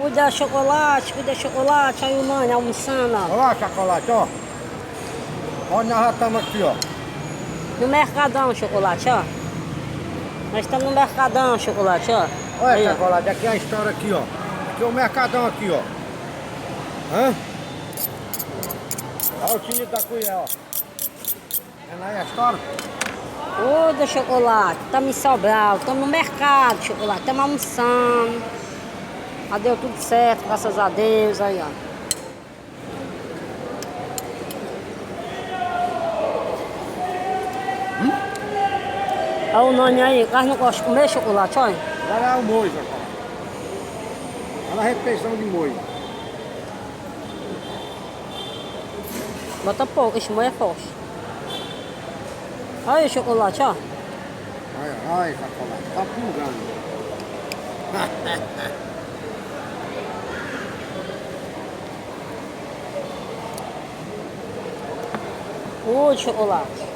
Cuida chocolate, aí o Nani almoçando, ó. Olha lá, chocolate, ó. Olha, nós já estamos aqui, ó. No Mercadão, chocolate, ó. Nós estamos no Mercadão, chocolate, ó. Olha, Aí, ó. chocolate, aqui é a história aqui, ó. Aqui é o Mercadão aqui, ó. Hã? Olha o tio da colher, ó. Vendo aí a história? Cuida chocolate, estamos em Sobral, estamos no mercado, chocolate, estamos almoçando. Já deu tudo certo, graças a Deus, aí, ó. Olha o Nani aí, o cara não gosta de comer chocolate, olha. Agora é o molho, chocolate. Olha a refeição de molho. Bota pouco, esse molho é forte. Olha aí o chocolate, ó. Olha, chocolate, tá pingando. Cuida chocolate.